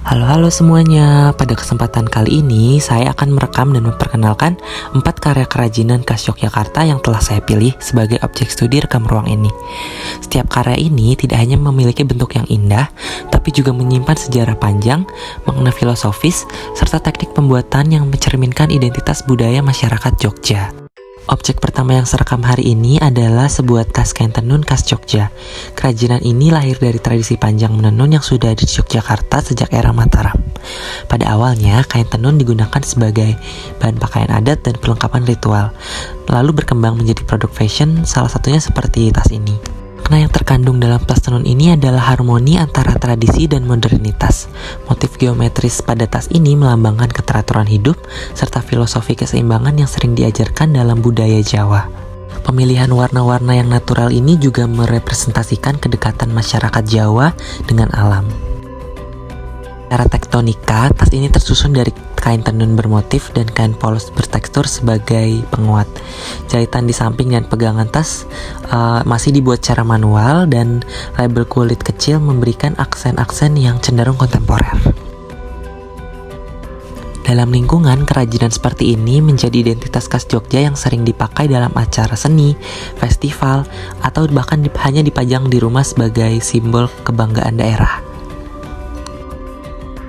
Halo semuanya, pada kesempatan kali ini saya akan merekam dan memperkenalkan 4 karya kerajinan khas Yogyakarta yang telah saya pilih sebagai objek studi rekam ruang ini. Setiap karya ini tidak hanya memiliki bentuk yang indah, tapi juga menyimpan sejarah panjang, makna filosofis, serta teknik pembuatan yang mencerminkan identitas budaya masyarakat Jogja. Objek pertama yang saya rekam hari ini adalah sebuah tas kain tenun khas Jogja. Kerajinan ini lahir dari tradisi panjang menenun yang sudah ada di Yogyakarta sejak era Mataram. Pada awalnya, kain tenun digunakan sebagai bahan pakaian adat dan perlengkapan ritual, lalu berkembang menjadi produk fashion, salah satunya seperti tas ini. Makna yang terkandung dalam tas tenun ini adalah harmoni antara tradisi dan modernitas. Motif geometris pada tas ini melambangkan keteraturan hidup serta filosofi keseimbangan yang sering diajarkan dalam budaya Jawa. Pemilihan warna-warna yang natural ini juga merepresentasikan kedekatan masyarakat Jawa dengan alam. Secara tektonika, tas ini tersusun dari kain tenun bermotif dan kain polos bertekstur sebagai penguat. Jahitan di samping dan pegangan tas masih dibuat secara manual, dan label kulit kecil memberikan aksen-aksen yang cenderung kontemporer. Dalam lingkungan, kerajinan seperti ini menjadi identitas khas Jogja yang sering dipakai dalam acara seni, festival, atau bahkan hanya dipajang di rumah sebagai simbol kebanggaan daerah.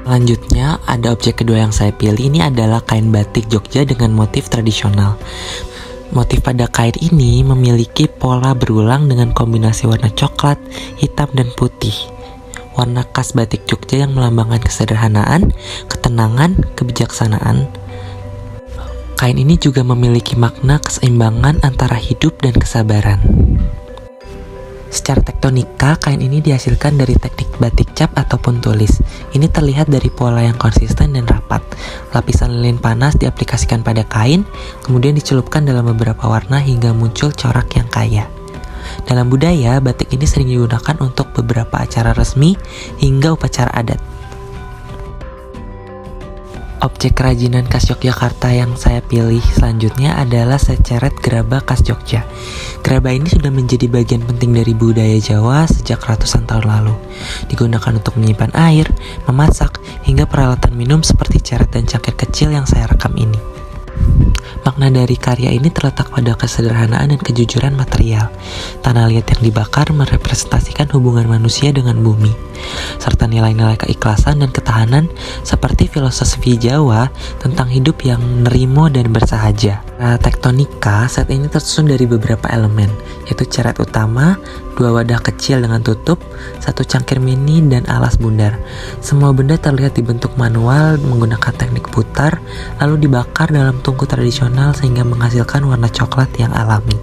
Selanjutnya, ada objek kedua yang saya pilih. Ini adalah kain batik Jogja dengan motif tradisional. Motif pada kain ini memiliki pola berulang dengan kombinasi warna coklat, hitam, dan putih. Warna khas batik Jogja yang melambangkan kesederhanaan, ketenangan, kebijaksanaan. Kain ini juga memiliki makna keseimbangan antara hidup dan kesabaran. Secara tektonika, kain ini dihasilkan dari teknik batik cap ataupun tulis. Ini terlihat dari pola yang konsisten dan rapat. Lapisan lilin panas diaplikasikan pada kain, kemudian dicelupkan dalam beberapa warna hingga muncul corak yang kaya. Dalam budaya, batik ini sering digunakan untuk beberapa acara resmi hingga upacara adat. Objek kerajinan khas Yogyakarta yang saya pilih selanjutnya adalah seceret gerabah khas Jogja. Gerabah ini sudah menjadi bagian penting dari budaya Jawa sejak ratusan tahun lalu. Digunakan untuk menyimpan air, memasak, hingga peralatan minum seperti ceret dan cangkir kecil yang saya rekam ini. Makna dari karya ini terletak pada kesederhanaan dan kejujuran material. Tanah liat yang dibakar merepresentasikan hubungan manusia dengan bumi, serta nilai-nilai keikhlasan dan ketahanan seperti filosofi Jawa tentang hidup yang nerimo dan bersahaja. Tektonika, set ini tersusun dari beberapa elemen, yaitu ceret utama, 2 wadah kecil dengan tutup, 1 cangkir mini, dan alas bundar. Semua benda terlihat dibentuk manual menggunakan teknik putar, lalu dibakar dalam tungku tradisional sehingga menghasilkan warna coklat yang alami.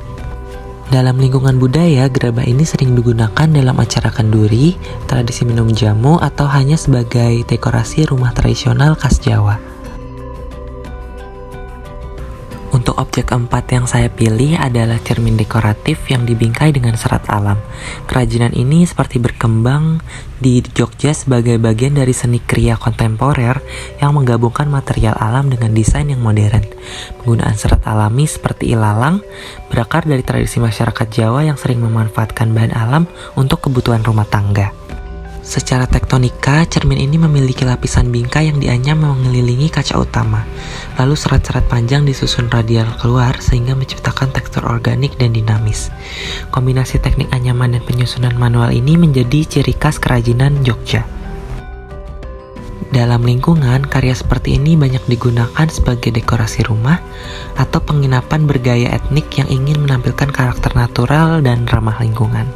Dalam lingkungan budaya, gerabah ini sering digunakan dalam acara kenduri, tradisi minum jamu, atau hanya sebagai dekorasi rumah tradisional khas Jawa. Untuk objek keempat yang saya pilih adalah cermin dekoratif yang dibingkai dengan serat alam. Kerajinan ini seperti berkembang di Jogja sebagai bagian dari seni kriya kontemporer yang menggabungkan material alam dengan desain yang modern. Penggunaan serat alami seperti ilalang berakar dari tradisi masyarakat Jawa yang sering memanfaatkan bahan alam untuk kebutuhan rumah tangga. Secara tektonika, cermin ini memiliki lapisan bingkai yang dianyam mengelilingi kaca utama. Lalu serat-serat panjang disusun radial keluar sehingga menciptakan tekstur organik dan dinamis. Kombinasi teknik anyaman dan penyusunan manual ini menjadi ciri khas kerajinan Jogja. Dalam lingkungan, karya seperti ini banyak digunakan sebagai dekorasi rumah atau penginapan bergaya etnik yang ingin menampilkan karakter natural dan ramah lingkungan.